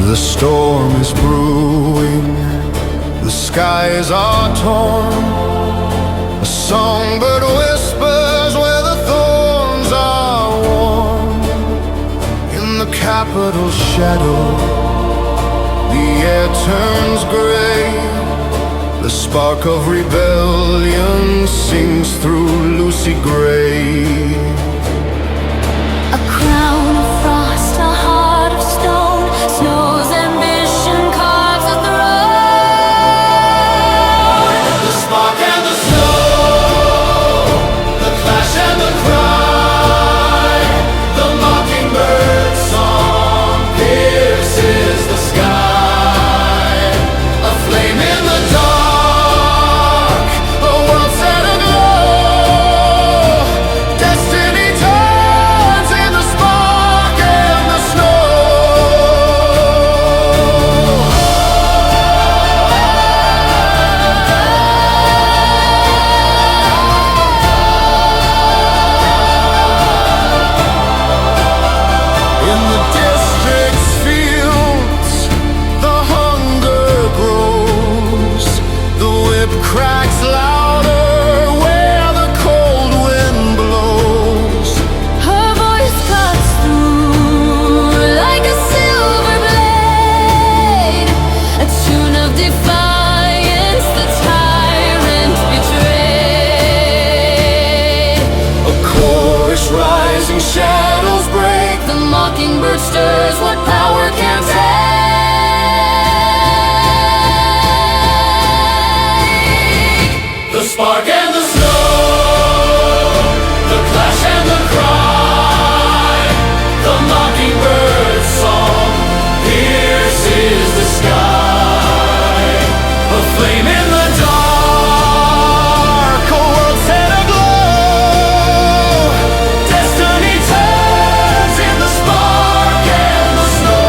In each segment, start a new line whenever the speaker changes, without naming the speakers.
The storm is brewing, the skies are torn. A songbird whispers where the thorns are worn. In the capital's shadow, the air turns gray. The spark of rebellion sings through Lucy Gray.
A crown of frost, a heart of stone, snow's ambition carves a throne.
The spark and the snow, the clash and the cry, the mockingbird song pierces the sky. A flame in the dark, a world set aglow. Destiny turns in the spark and the snow. In the district's fields, the hunger grows. The whip cracks louder where the cold wind blows.
Her voice cuts through like a silver blade, a tune of defiance, the tyrant betrayed.
A chorus rising, shadows break.
The mockingbird stirs what power can't take.
The spark and the snow, the clash and the cry, the mockingbird song pierces the sky. A flame in the dark, a world set aglow. Destiny turns in the spark and the snow.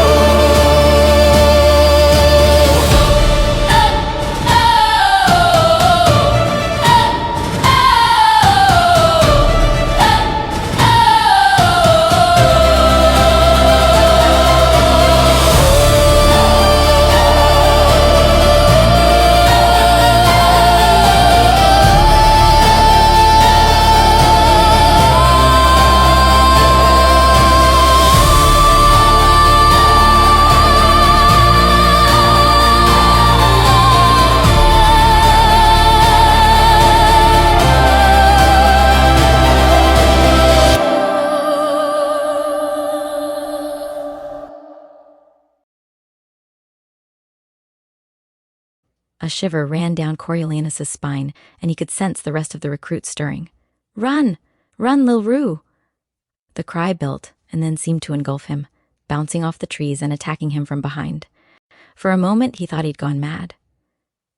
A shiver ran down Coriolanus' spine, and he could sense the rest of the recruits stirring. "Run! Run, Lil Rue!" The cry built and then seemed to engulf him, bouncing off the trees and attacking him from behind. For a moment, he thought he'd gone mad.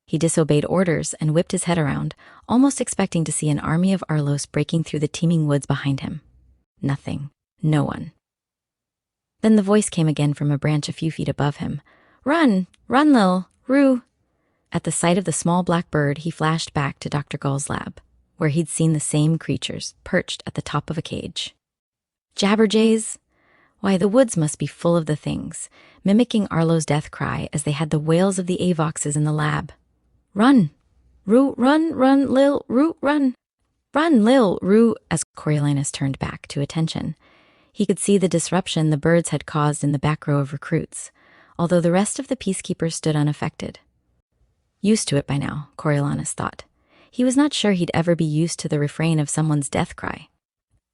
He disobeyed orders and whipped his head around, almost expecting to see an army of Arlos breaking through the teeming woods behind him. Nothing. No one. Then the voice came again from a branch a few feet above him. "Run! Run, Lil Rue!" At the sight of the small black bird, he flashed back to Dr. Gull's lab, where he'd seen the same creatures perched at the top of a cage. Jabberjays! Why, the woods must be full of the things, mimicking Arlo's death cry as they had the wails of the Avoxes in the lab. "Run! Rue, run, run, Lil, Rue, run! Run, Lil, Rue!" As Coriolanus turned back to attention, he could see the disruption the birds had caused in the back row of recruits, although the rest of the peacekeepers stood unaffected. Used to it by now, Coriolanus thought. He was not sure he'd ever be used to the refrain of someone's death cry.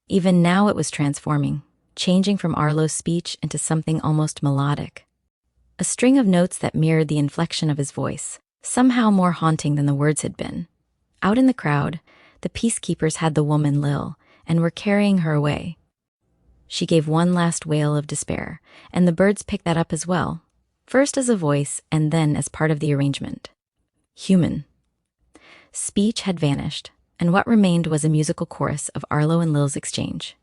Even now it was transforming, changing from Arlo's speech into something almost melodic. A string of notes that mirrored the inflection of his voice, somehow more haunting than the words had been. Out in the crowd, the peacekeepers had the woman Lil and were carrying her away. She gave one last wail of despair, and the birds picked that up as well. first as a voice and then as part of the arrangement. Human. Speech had vanished, and what remained was a musical chorus of Arlo and Lil's exchange.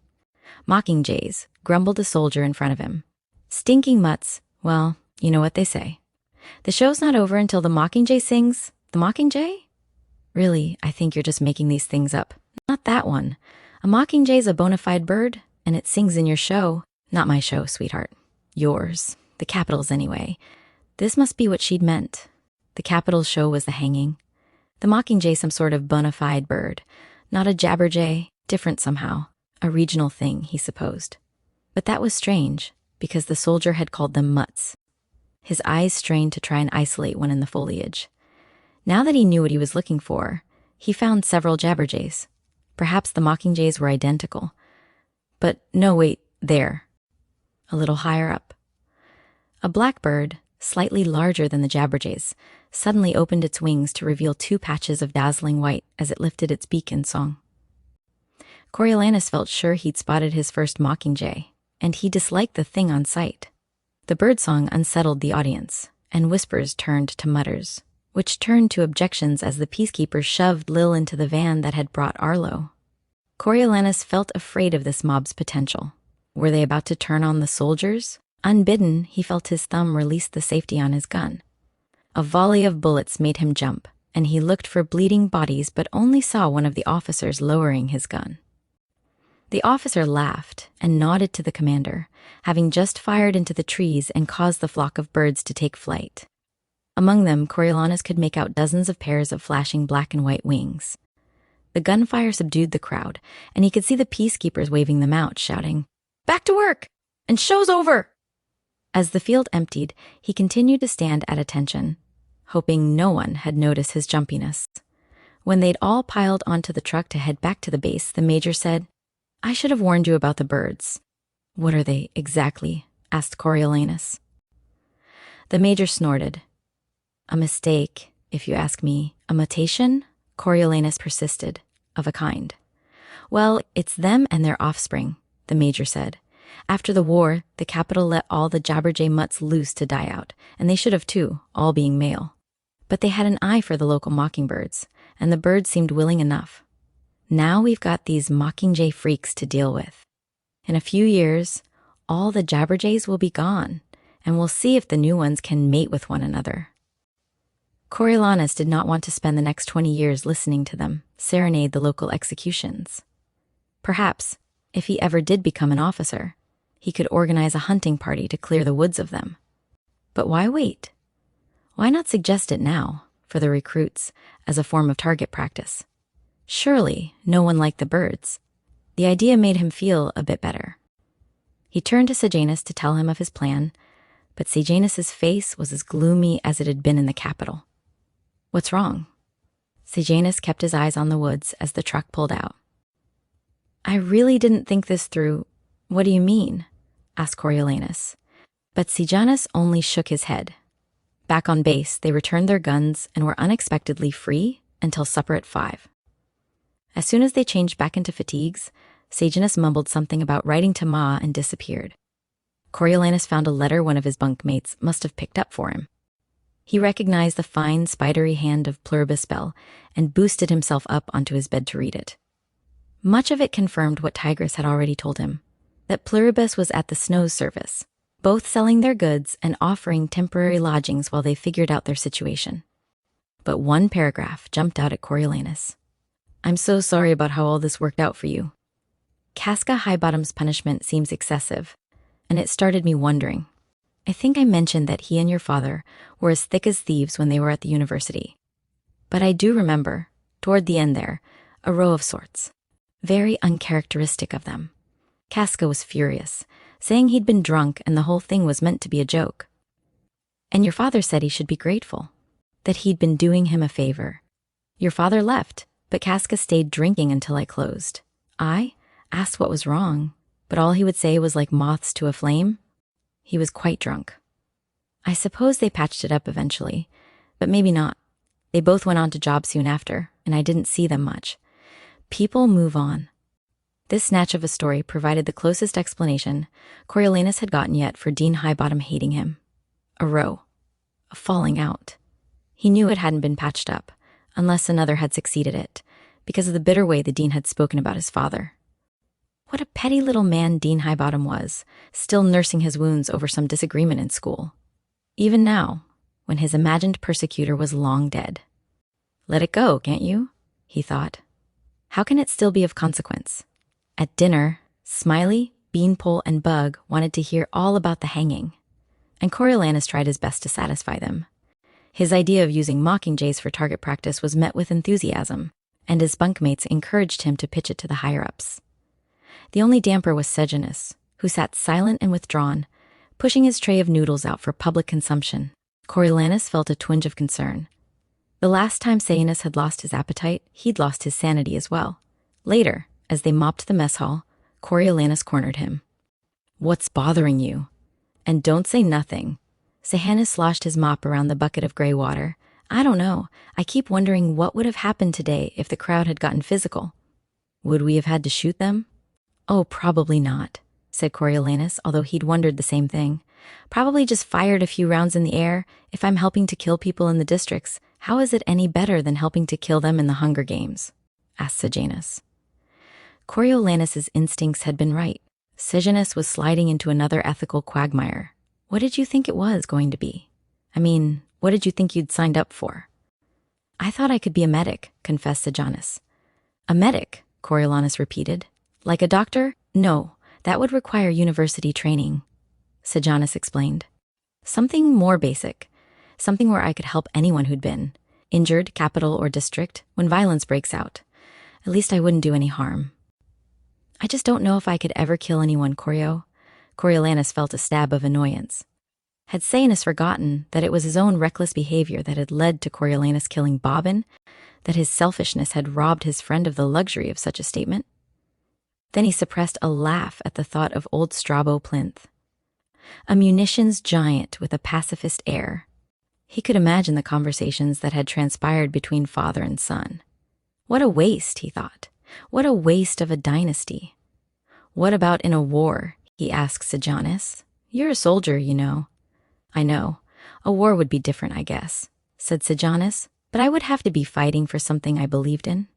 Mockingjays, grumbled a soldier in front of him. Stinking mutts, well, you know what they say. The show's not over until the Mockingjay sings, the Mockingjay? Really, I think you're just making these things up. Not that one. A mockingjay's a bona fide bird, and it sings in your show. Not my show, sweetheart. Yours. The Capitol's anyway. This must be what she'd meant. The Capitol's show was the hanging. The mockingjay some sort of bona fide bird. Not a jabberjay, different somehow. A regional thing, he supposed. But that was strange, because the soldier had called them mutts. His eyes strained to try and isolate one in the foliage. Now that he knew what he was looking for, he found several jabberjays. Perhaps the mockingjays were identical. But no, wait, there. A little higher up. A blackbird, slightly larger than the jabberjays, suddenly opened its wings to reveal two patches of dazzling white as it lifted its beak in song. Coriolanus felt sure he'd spotted his first mockingjay, and he disliked the thing on sight. The birdsong unsettled the audience, and whispers turned to mutters, which turned to objections as the peacekeepers shoved Lil into the van that had brought Arlo. Coriolanus felt afraid of this mob's potential. Were they about to turn on the soldiers? Unbidden, he felt his thumb release the safety on his gun. A volley of bullets made him jump, and he looked for bleeding bodies but only saw one of the officers lowering his gun. The officer laughed and nodded to the commander, having just fired into the trees and caused the flock of birds to take flight. Among them, Coriolanus could make out dozens of pairs of flashing black and white wings. The gunfire subdued the crowd, and he could see the peacekeepers waving them out, shouting, "Back to work! And show's over!" As the field emptied, he continued to stand at attention, hoping no one had noticed his jumpiness. When they'd all piled onto the truck to head back to the base, the major said, "I should have warned you about the birds." "What are they, exactly?" asked Coriolanus. The major snorted. "A mistake, if you ask me. A mutation?" Coriolanus persisted. "Of a kind." "Well, it's them and their offspring," the major said. "After the war, the Capitol let all the jabberjay mutts loose to die out, and they should have too, all being male. But they had an eye for the local mockingbirds, and the birds seemed willing enough. Now we've got these mockingjay freaks to deal with. In a few years, all the jabberjays will be gone, and we'll see if the new ones can mate with one another." Coriolanus did not want to spend the next 20 years listening to them serenade the local executions. Perhaps, if he ever did become an officer, he could organize a hunting party to clear the woods of them. But why wait? Why not suggest it now, for the recruits, as a form of target practice? Surely no one liked the birds. The idea made him feel a bit better. He turned to Sejanus to tell him of his plan, but Sejanus's face was as gloomy as it had been in the Capitol. "What's wrong?" Sejanus kept his eyes on the woods as the truck pulled out. "I really didn't think this through." "What do you mean?" asked Coriolanus. But Sejanus only shook his head. Back on base, they returned their guns and were unexpectedly free until supper at 5. As soon as they changed back into fatigues, Sejanus mumbled something about writing to Ma and disappeared. Coriolanus found a letter one of his bunkmates must have picked up for him. He recognized the fine, spidery hand of Pluribus Bell and boosted himself up onto his bed to read it. Much of it confirmed what Tigris had already told him, that Pluribus was at the Snow's service, both selling their goods and offering temporary lodgings while they figured out their situation. But one paragraph jumped out at Coriolanus. "I'm so sorry about how all this worked out for you. Casca Highbottom's punishment seems excessive, and it started me wondering. I think I mentioned that he and your father were as thick as thieves when they were at the university. But I do remember, toward the end there, a row of sorts. Very uncharacteristic of them. Casca was furious, saying he'd been drunk and the whole thing was meant to be a joke. And your father said he should be grateful, that he'd been doing him a favor. Your father left, but Casca stayed drinking until I closed. I asked what was wrong, but all he would say was like moths to a flame. He was quite drunk. I suppose they patched it up eventually, but maybe not. They both went on to jobs soon after, and I didn't see them much. People move on." This snatch of a story provided the closest explanation Coriolanus had gotten yet for Dean Highbottom hating him. A row. A falling out. He knew it hadn't been patched up, unless another had succeeded it, because of the bitter way the dean had spoken about his father. What a petty little man Dean Highbottom was, still nursing his wounds over some disagreement in school. Even now, when his imagined persecutor was long dead. Let it go, can't you? He thought. How can it still be of consequence? At dinner, Smiley, Beanpole, and Bug wanted to hear all about the hanging, and Coriolanus tried his best to satisfy them. His idea of using mockingjays for target practice was met with enthusiasm, and his bunkmates encouraged him to pitch it to the higher-ups. The only damper was Sejanus, who sat silent and withdrawn, pushing his tray of noodles out for public consumption. Coriolanus felt a twinge of concern. The last time Sejanus had lost his appetite, he'd lost his sanity as well. Later, as they mopped the mess hall, Coriolanus cornered him. "What's bothering you? And don't say nothing." Sejanus sloshed his mop around the bucket of gray water. "I don't know. I keep wondering what would have happened today if the crowd had gotten physical. Would we have had to shoot them?" "Oh, probably not," said Coriolanus, although he'd wondered the same thing. "Probably just fired a few rounds in the air. If I'm helping to kill people in the districts, how is it any better than helping to kill them in the Hunger Games?" asked Sejanus. Coriolanus's instincts had been right. Sejanus was sliding into another ethical quagmire. What did you think it was going to be? I mean, what did you think you'd signed up for? "I thought I could be a medic," confessed Sejanus. "A medic?" Coriolanus repeated. "Like a doctor? No, that would require university training," Sejanus explained. "Something more basic. Something where I could help anyone who'd been injured, capital, or district, when violence breaks out. At least I wouldn't do any harm." "I just don't know if I could ever kill anyone, Corio." Coriolanus felt a stab of annoyance. Had Sejanus forgotten that it was his own reckless behavior that had led to Coriolanus killing Bobbin, that his selfishness had robbed his friend of the luxury of such a statement? Then he suppressed a laugh at the thought of old Strabo Plinth. A munitions giant with a pacifist air. He could imagine the conversations that had transpired between father and son. What a waste, he thought. What a waste of a dynasty. "What about in a war?" he asked Sejanus. "You're a soldier, you know." "I know. A war would be different, I guess," said Sejanus, "but I would have to be fighting for something I believed in.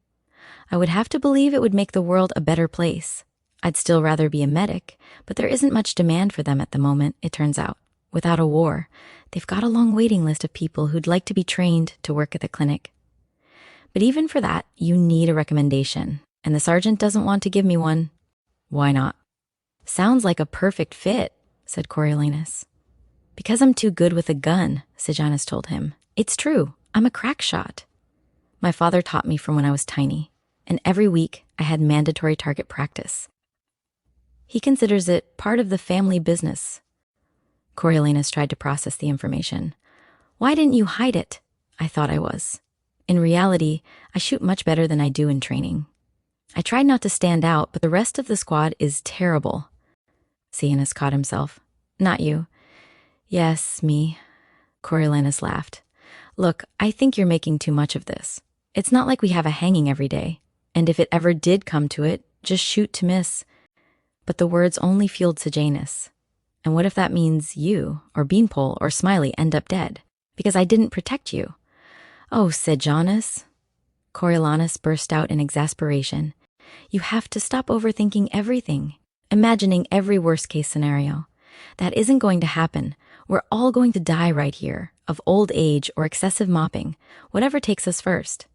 I would have to believe it would make the world a better place. I'd still rather be a medic, but there isn't much demand for them at the moment, it turns out. Without a war, they've got a long waiting list of people who'd like to be trained to work at the clinic. But even for that, you need a recommendation, and the sergeant doesn't want to give me one." "Why not?" "Sounds like a perfect fit," said Coriolanus. "Because I'm too good with a gun," Sejanus told him. "It's true. I'm a crack shot. My father taught me from when I was tiny, and every week I had mandatory target practice. He considers it part of the family business." Coriolanus tried to process the information. "Why didn't you hide it?" "I thought I was. In reality, I shoot much better than I do in training. I tried not to stand out, but the rest of the squad is terrible." Sejanus caught himself. "Not you." "Yes, me." Coriolanus laughed. "Look, I think you're making too much of this. It's not like we have a hanging every day, and if it ever did come to it, just shoot to miss." But the words only fueled Sejanus. "And what if that means you, or Beanpole, or Smiley end up dead? Because I didn't protect you." "Oh, Sejanus." Coriolanus burst out in exasperation. "You have to stop overthinking everything, imagining every worst-case scenario. That isn't going to happen. We're all going to die right here, of old age or excessive mopping, whatever takes us first.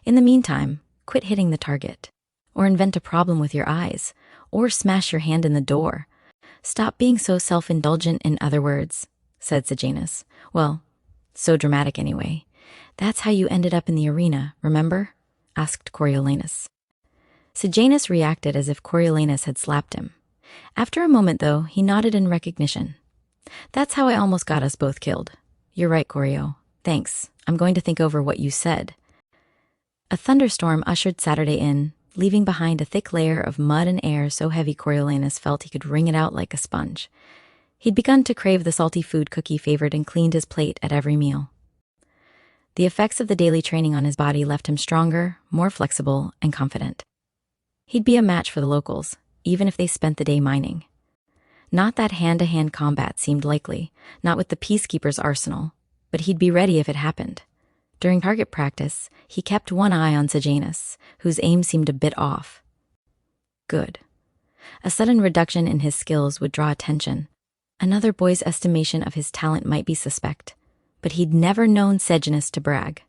In the meantime, quit hitting the target, or invent a problem with your eyes, or smash your hand in the door. Stop being so self-indulgent, in other words," said Sejanus. "Well, so dramatic anyway. That's how you ended up in the arena, remember?" asked Coriolanus. Sejanus reacted as if Coriolanus had slapped him. After a moment, though, he nodded in recognition. "That's how I almost got us both killed. You're right, Corio. Thanks. I'm going to think over what you said." A thunderstorm ushered Saturday in, leaving behind a thick layer of mud and air so heavy Coriolanus felt he could wring it out like a sponge. He'd begun to crave the salty food Cookie favored and cleaned his plate at every meal. The effects of the daily training on his body left him stronger, more flexible, and confident. He'd be a match for the locals, even if they spent the day mining. Not that hand-to-hand combat seemed likely, not with the peacekeeper's arsenal, but he'd be ready if it happened. During target practice, he kept one eye on Sejanus, whose aim seemed a bit off. Good. A sudden reduction in his skills would draw attention. Another boy's estimation of his talent might be suspect, but he'd never known Sejanus to brag.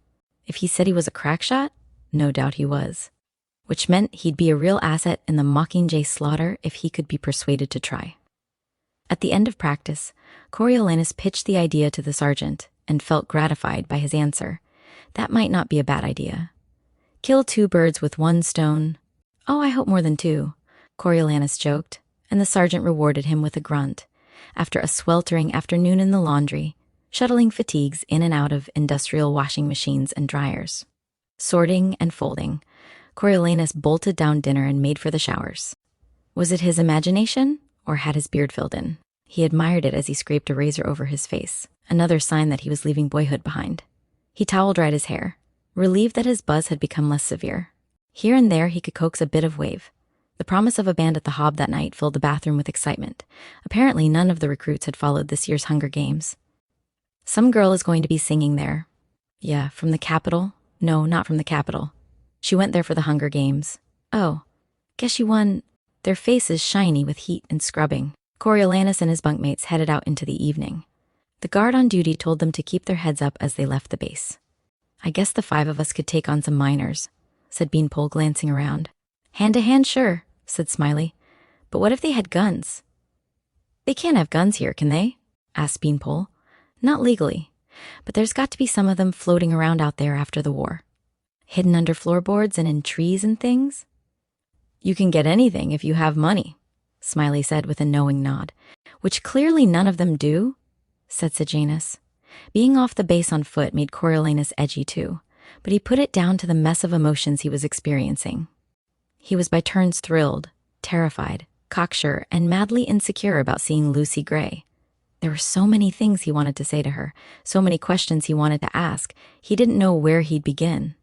If he said he was a crack shot, no doubt he was. Which meant he'd be a real asset in the Mockingjay slaughter if he could be persuaded to try. At the end of practice, Coriolanus pitched the idea to the sergeant and felt gratified by his answer. That might not be a bad idea. Kill 2 birds with 1 stone. Oh, I hope more than 2, Coriolanus joked, and the sergeant rewarded him with a grunt. After a sweltering afternoon in the laundry, shuttling fatigues in and out of industrial washing machines and dryers. Sorting and folding, Coriolanus bolted down dinner and made for the showers. Was it his imagination, or had his beard filled in? He admired it as he scraped a razor over his face, another sign that he was leaving boyhood behind. He towel-dried his hair, relieved that his buzz had become less severe. Here and there he could coax a bit of wave. The promise of a band at the Hob that night filled the bathroom with excitement. Apparently none of the recruits had followed this year's Hunger Games. Some girl is going to be singing there. Yeah, from the capital? No, not from the capital. She went there for the Hunger Games. Oh, guess she won. Their faces shiny with heat and scrubbing. Coriolanus and his bunkmates headed out into the evening. The guard on duty told them to keep their heads up as they left the base. I guess the 5 of us could take on some miners, said Beanpole, glancing around. Hand to hand, sure, said Smiley. But what if they had guns? They can't have guns here, can they? Asked Beanpole. Not legally, but there's got to be some of them floating around out there after the war. Hidden under floorboards and in trees and things? You can get anything if you have money, Smiley said with a knowing nod. Which clearly none of them do, said Sejanus. Being off the base on foot made Coriolanus edgy too, but he put it down to the mess of emotions he was experiencing. He was by turns thrilled, terrified, cocksure, and madly insecure about seeing Lucy Gray. There were so many things he wanted to say to her, so many questions he wanted to ask, he didn't know where he'd begin.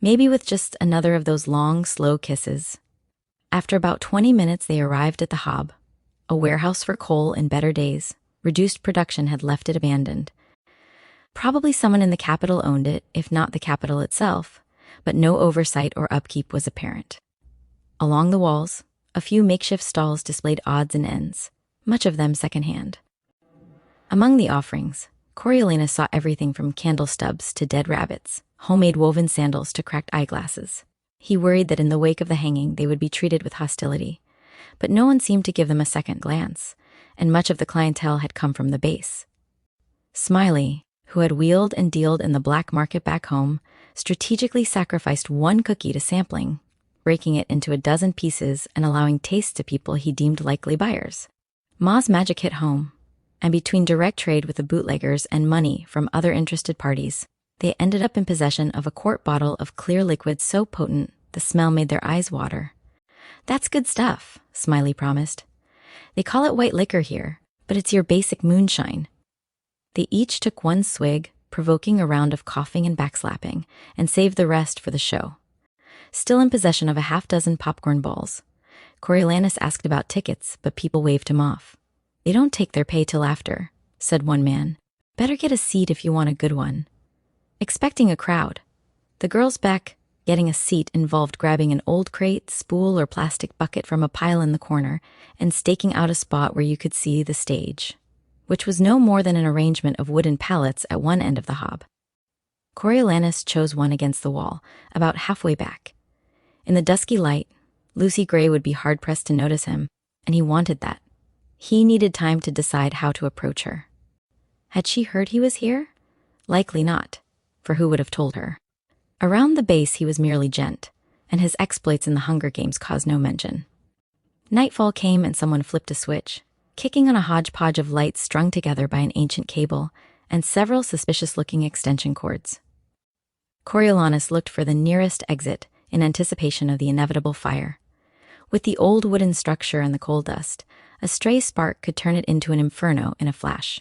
Maybe with just another of those long, slow kisses. After about 20 minutes they arrived at the Hob, a warehouse for coal in better days. Reduced production had left it abandoned. Probably someone in the capital owned it, if not the capital itself, but no oversight or upkeep was apparent. Along the walls, a few makeshift stalls displayed odds and ends, much of them secondhand. Among the offerings, Coriolanus saw everything from candle stubs to dead rabbits, homemade woven sandals to cracked eyeglasses. He worried that in the wake of the hanging they would be treated with hostility, but no one seemed to give them a second glance, and much of the clientele had come from the base. Smiley, who had wheeled and dealed in the black market back home, strategically sacrificed 1 cookie to sampling, breaking it into a dozen pieces and allowing taste to people he deemed likely buyers. Ma's magic hit home, and between direct trade with the bootleggers and money from other interested parties, they ended up in possession of a quart bottle of clear liquid so potent the smell made their eyes water. That's good stuff, Smiley promised. They call it white liquor here, but it's your basic moonshine. They each took 1 swig, provoking a round of coughing and backslapping, and saved the rest for the show. Still in possession of a 6 popcorn balls, Coriolanus asked about tickets, but people waved him off. They don't take their pay till after, said one man. Better get a seat if you want a good one. Expecting a crowd. The girls back getting a seat involved grabbing an old crate, spool, or plastic bucket from a pile in the corner and staking out a spot where you could see the stage, which was no more than an arrangement of wooden pallets at one end of the Hob. Coriolanus chose one against the wall, about halfway back. In the dusky light, Lucy Gray would be hard-pressed to notice him, and he wanted that. He needed time to decide how to approach her. Had she heard he was here? Likely not, for who would have told her? Around the base he was merely gent, and his exploits in the Hunger Games caused no mention. Nightfall came and someone flipped a switch, kicking on a hodgepodge of lights strung together by an ancient cable and several suspicious-looking extension cords. Coriolanus looked for the nearest exit in anticipation of the inevitable fire. With the old wooden structure and the coal dust, a stray spark could turn it into an inferno in a flash.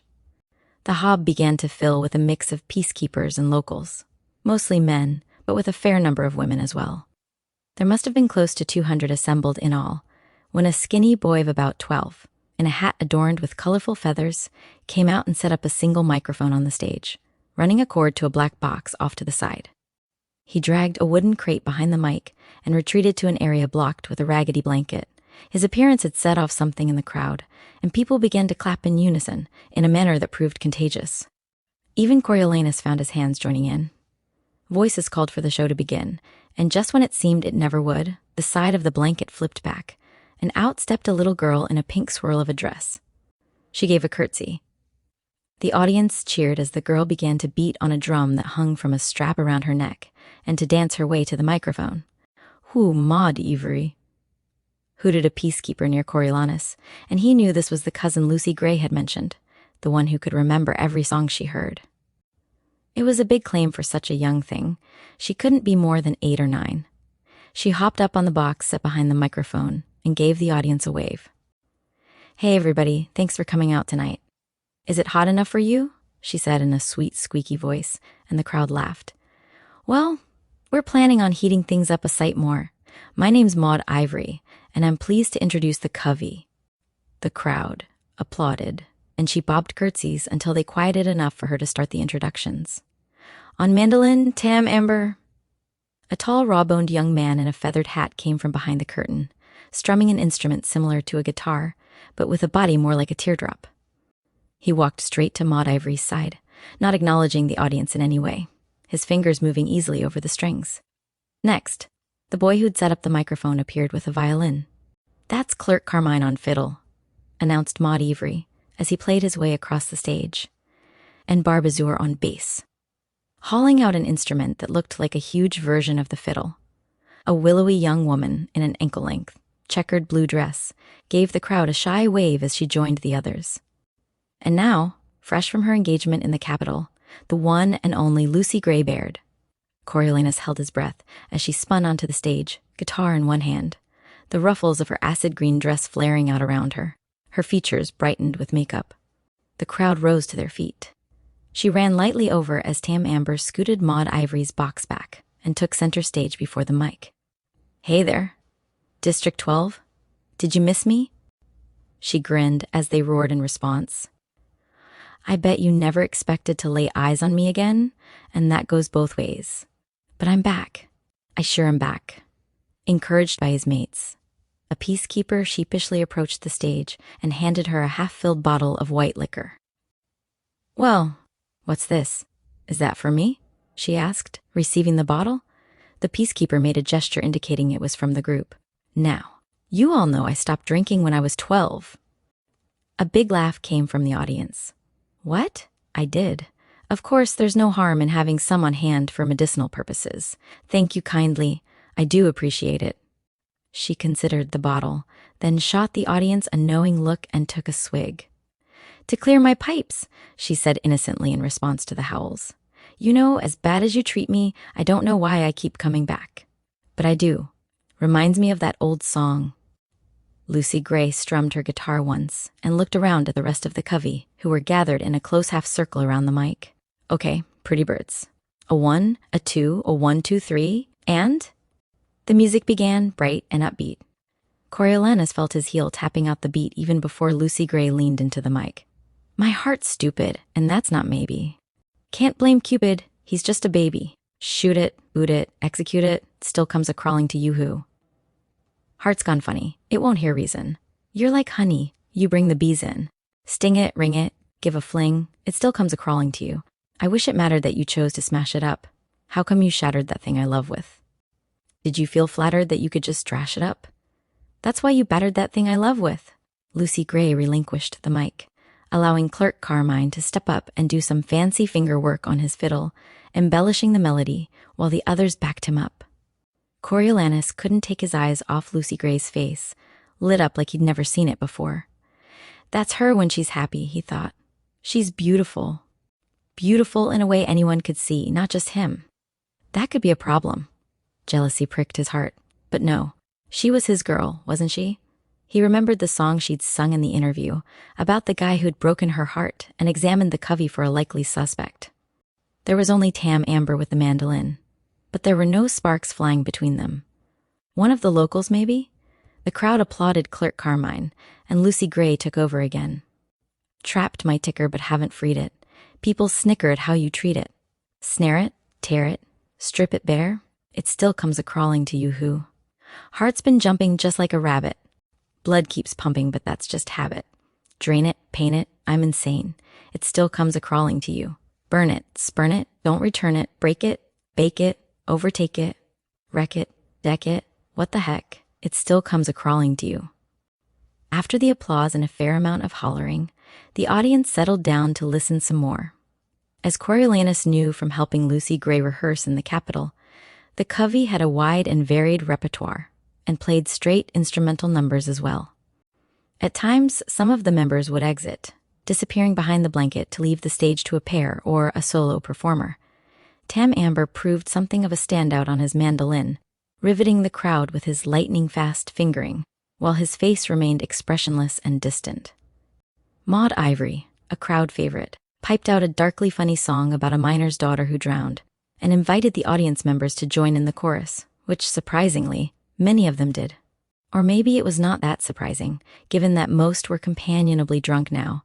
The Hob began to fill with a mix of peacekeepers and locals, mostly men, but with a fair number of women as well. There must have been close to 200 assembled in all, when a skinny boy of about 12, in a hat adorned with colorful feathers, came out and set up a single microphone on the stage, running a cord to a black box off to the side. He dragged a wooden crate behind the mic and retreated to an area blocked with a raggedy blanket. His appearance had set off something in the crowd, and people began to clap in unison, in a manner that proved contagious. Even Coriolanus found his hands joining in. Voices called for the show to begin, and just when it seemed it never would, the side of the blanket flipped back, and out stepped a little girl in a pink swirl of a dress. She gave a curtsy. The audience cheered as the girl began to beat on a drum that hung from a strap around her neck, and to dance her way to the microphone. "Whoo, Maud Ivory," hooted a peacekeeper near Coriolanus, and he knew this was the cousin Lucy Gray had mentioned, the one who could remember every song she heard. It was a big claim for such a young thing. She couldn't be more than 8 or 9. She hopped up on the box set behind the microphone and gave the audience a wave. "Hey everybody, thanks for coming out tonight. Is it hot enough for you?" she said in a sweet, squeaky voice, and the crowd laughed. "Well, we're planning on heating things up a sight more. My name's Maud Ivory, and I'm pleased to introduce the covey." The crowd applauded, and she bobbed curtsies until they quieted enough for her to start the introductions. On mandolin, Tam Amber. A tall, raw-boned young man in a feathered hat came from behind the curtain, strumming an instrument similar to a guitar, but with a body more like a teardrop. He walked straight to Maud Ivory's side, not acknowledging the audience in any way, his fingers moving easily over the strings. Next, the boy who'd set up the microphone appeared with a violin. "That's Clerk Carmine on fiddle," announced Maud Ivory as he played his way across the stage, "and Barbazur on bass," hauling out an instrument that looked like a huge version of the fiddle. A willowy young woman in an ankle-length, checkered blue dress gave the crowd a shy wave as she joined the others. And now, fresh from her engagement in the Capitol, the one and only Lucy Gray Baird. Coriolanus held his breath as she spun onto the stage, guitar in one hand, the ruffles of her acid green dress flaring out around her, her features brightened with makeup. The crowd rose to their feet. She ran lightly over as Tam Amber scooted Maud Ivory's box back and took center stage before the mic. "Hey there, District 12? Did you miss me?" She grinned as they roared in response. "I bet you never expected to lay eyes on me again, and that goes both ways. But I'm back. I sure am back." Encouraged by his mates, a peacekeeper sheepishly approached the stage and handed her a half-filled bottle of white liquor. "Well, what's this? Is that for me?" she asked, receiving the bottle. The peacekeeper made a gesture indicating it was from the group. "Now, you all know I stopped drinking when I was 12. A big laugh came from the audience. "What? I did. Of course, there's no harm in having some on hand for medicinal purposes. Thank you kindly. I do appreciate it." She considered the bottle, then shot the audience a knowing look and took a swig. "To clear my pipes," she said innocently in response to the howls. "You know, as bad as you treat me, I don't know why I keep coming back. But I do. Reminds me of that old song." Lucy Gray strummed her guitar once and looked around at the rest of the covey, who were gathered in a close half circle around the mic. "Okay, pretty birds. A 1, a 2, a 1, 2, 3, and..." The music began, bright and upbeat. Coriolanus felt his heel tapping out the beat even before Lucy Gray leaned into the mic. "My heart's stupid, and that's not maybe. Can't blame Cupid, he's just a baby. Shoot it, boot it, execute it, still comes a-crawling to you-hoo. Heart's gone funny, it won't hear reason. You're like honey, you bring the bees in. Sting it, ring it, give a fling, it still comes a-crawling to you. I wish it mattered that you chose to smash it up. How come you shattered that thing I love with? Did you feel flattered that you could just trash it up? That's why you battered that thing I love with." Lucy Gray relinquished the mic, allowing Clerk Carmine to step up and do some fancy finger work on his fiddle, embellishing the melody while the others backed him up. Coriolanus couldn't take his eyes off Lucy Gray's face, lit up like he'd never seen it before. That's her when she's happy, he thought. She's beautiful. Beautiful in a way anyone could see, not just him. That could be a problem. Jealousy pricked his heart. But no, she was his girl, wasn't she? He remembered the song she'd sung in the interview about the guy who'd broken her heart and examined the covey for a likely suspect. There was only Tam Amber with the mandolin, but there were no sparks flying between them. One of the locals, maybe? The crowd applauded Clerk Carmine, and Lucy Gray took over again. Trapped my ticker but haven't freed it. People snicker at how you treat it. Snare it, tear it, strip it bare, it still comes a-crawling to you who. Heart's been jumping just like a rabbit. Blood keeps pumping, but that's just habit. Drain it, paint it, I'm insane. It still comes a-crawling to you. Burn it, spurn it, don't return it, break it, bake it, overtake it, wreck it, deck it, what the heck, it still comes a-crawling to you. After the applause and a fair amount of hollering, the audience settled down to listen some more. As Coriolanus knew from helping Lucy Gray rehearse in the Capitol, the covey had a wide and varied repertoire, and played straight instrumental numbers as well. At times, some of the members would exit, disappearing behind the blanket to leave the stage to a pair or a solo performer. Tam Amber proved something of a standout on his mandolin, riveting the crowd with his lightning-fast fingering, while his face remained expressionless and distant. Maud Ivory, a crowd favorite, piped out a darkly funny song about a miner's daughter who drowned, and invited the audience members to join in the chorus, which, surprisingly, many of them did. Or maybe it was not that surprising, given that most were companionably drunk now.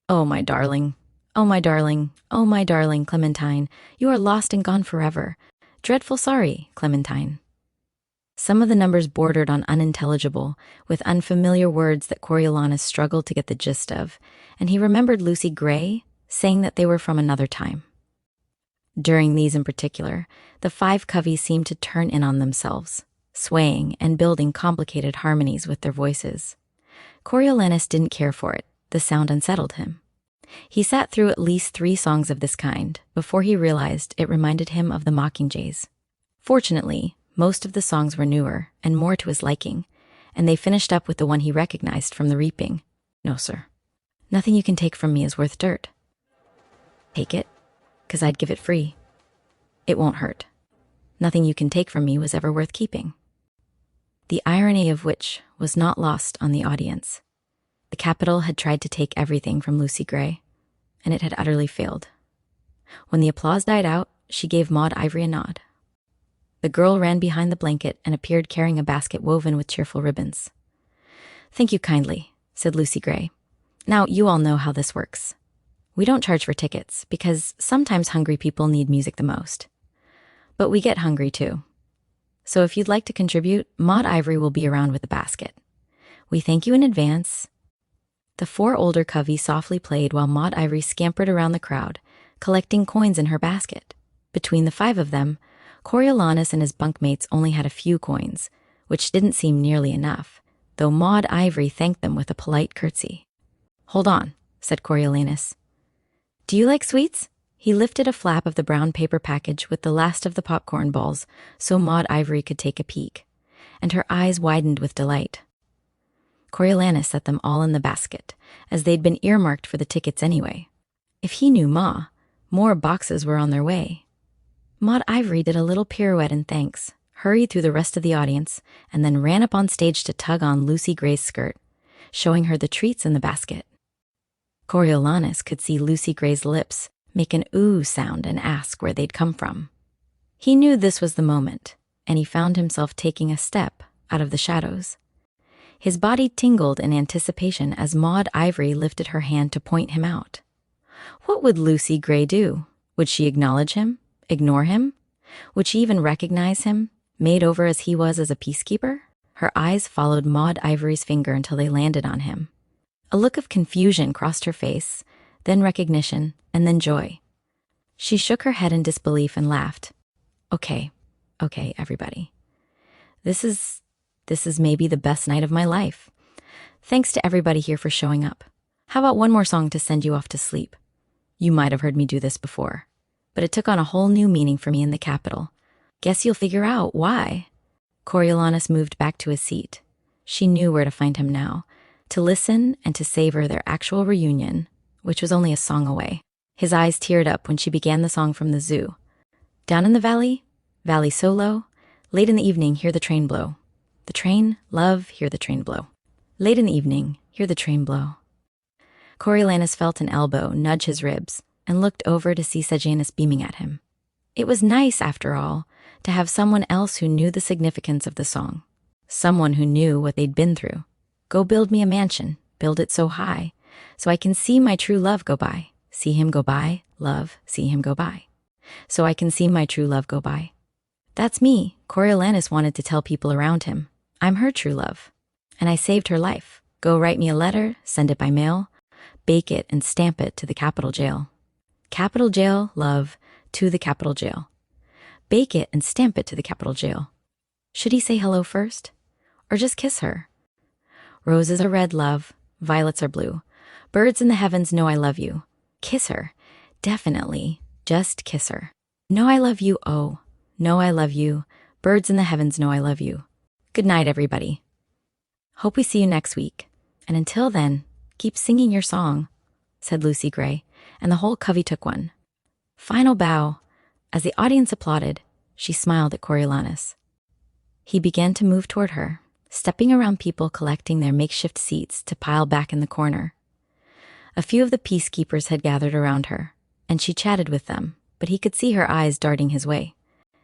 "Oh, my darling. Oh, my darling. Oh, my darling, Clementine. You are lost and gone forever. Dreadful sorry, Clementine." Some of the numbers bordered on unintelligible, with unfamiliar words that Coriolanus struggled to get the gist of, and he remembered Lucy Gray saying that they were from another time. During these in particular, the 5 coveys seemed to turn in on themselves, swaying and building complicated harmonies with their voices. Coriolanus didn't care for it. The sound unsettled him. He sat through at least 3 songs of this kind before he realized it reminded him of the Mockingjays. Fortunately, most of the songs were newer and more to his liking, and they finished up with the one he recognized from The Reaping. "No, sir. Nothing you can take from me is worth dirt." "Take it, 'cause I'd give it free. It won't hurt. Nothing you can take from me was ever worth keeping." The irony of which was not lost on the audience. The Capitol had tried to take everything from Lucy Gray, and it had utterly failed. When the applause died out, she gave Maud Ivory a nod. The girl ran behind the blanket and appeared carrying a basket woven with cheerful ribbons. "Thank you kindly," said Lucy Gray. "Now, you all know how this works. We don't charge for tickets, because sometimes hungry people need music the most. But we get hungry too. So if you'd like to contribute, Maud Ivory will be around with a basket. We thank you in advance." The 4 older coveys softly played while Maud Ivory scampered around the crowd, collecting coins in her basket. Between the 5 of them, Coriolanus and his bunkmates only had a few coins, which didn't seem nearly enough, though Maud Ivory thanked them with a polite curtsy. "Hold on," said Coriolanus. "Do you like sweets?" He lifted a flap of the brown paper package with the last of the popcorn balls so Maud Ivory could take a peek, and her eyes widened with delight. Coriolanus set them all in the basket, as they'd been earmarked for the tickets anyway. If he knew Ma, more boxes were on their way. Maud Ivory did a little pirouette in thanks, hurried through the rest of the audience, and then ran up on stage to tug on Lucy Gray's skirt, showing her the treats in the basket. Coriolanus could see Lucy Gray's lips make an ooh sound and ask where they'd come from. He knew this was the moment, and he found himself taking a step out of the shadows. His body tingled in anticipation as Maud Ivory lifted her hand to point him out. What would Lucy Gray do? Would she acknowledge him? Ignore him? Would she even recognize him, made over as he was as a peacekeeper? Her eyes followed Maud Ivory's finger until they landed on him. A look of confusion crossed her face, then recognition, and then joy. She shook her head in disbelief and laughed. Okay, everybody. This is maybe the best night of my life. Thanks to everybody here for showing up. How about one more song to send you off to sleep? You might have heard me do this before, but it took on a whole new meaning for me in the Capitol. Guess you'll figure out why. Coriolanus moved back to his seat. She knew where to find him now, to listen and to savor their actual reunion, which was only a song away. His eyes teared up when she began the song from the zoo. Down in the valley, valley so low, late in the evening, hear the train blow. The train, love, hear the train blow. Late in the evening, hear the train blow. Coriolanus felt an elbow nudge his ribs and looked over to see Sejanus beaming at him. It was nice, after all, to have someone else who knew the significance of the song. someone who knew what they'd been through. Go build me a mansion, build it so high, so I can see my true love go by. See him go by, love, see him go by. So I can see my true love go by. That's me. Coriolanus wanted to tell people around him. I'm her true love. And I saved her life. Go write me a letter, send it by mail, bake it and stamp it to the capital jail. Capital jail, love, to the capital jail. Bake it and stamp it to the capital jail. Should he say hello first? Or just kiss her? Roses are red, love. Violets are blue. Birds in the heavens know I love you. Kiss her. Definitely. Just kiss her. Know I love you, oh. Know I love you. Birds in the heavens know I love you. Good night, everybody. Hope we see you next week. And until then, keep singing your song, said Lucy Gray, and the whole covey took one. Final bow. As the audience applauded, she smiled at Coriolanus. He began to move toward her, stepping around people collecting their makeshift seats to pile back in the corner. A few of the peacekeepers had gathered around her, and she chatted with them, but he could see her eyes darting his way.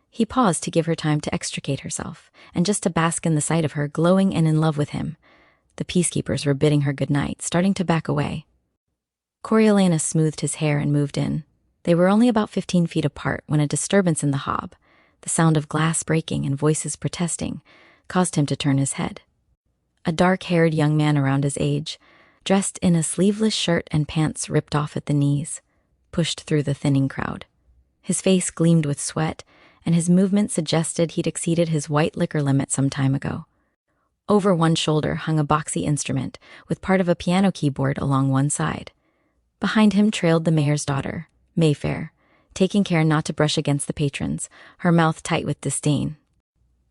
He paused to give her time to extricate herself, and just to bask in the sight of her glowing and in love with him. The peacekeepers were bidding her good night, starting to back away. Coriolanus smoothed his hair and moved in. They were only about 15 feet apart when a disturbance in the hob, the sound of glass breaking and voices protesting, caused him to turn his head. A dark-haired young man around his age, dressed in a sleeveless shirt and pants ripped off at the knees, pushed through the thinning crowd. His face gleamed with sweat, and his movement suggested he'd exceeded his white liquor limit some time ago. Over one shoulder hung a boxy instrument, with part of a piano keyboard along one side. Behind him trailed the mayor's daughter, Mayfair, taking care not to brush against the patrons, her mouth tight with disdain.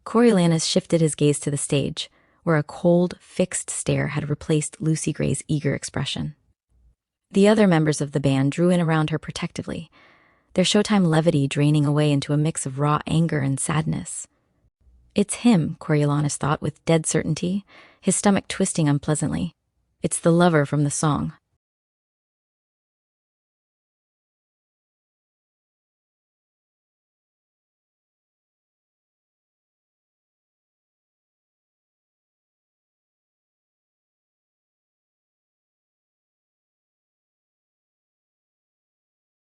Coriolanus shifted his gaze to the stage, where a cold, fixed stare had replaced Lucy Gray's eager expression. The other members of the band drew in around her protectively, their showtime levity draining away into a mix of raw anger and sadness. It's him, Coriolanus thought with dead certainty, his stomach twisting unpleasantly. It's the lover from the song.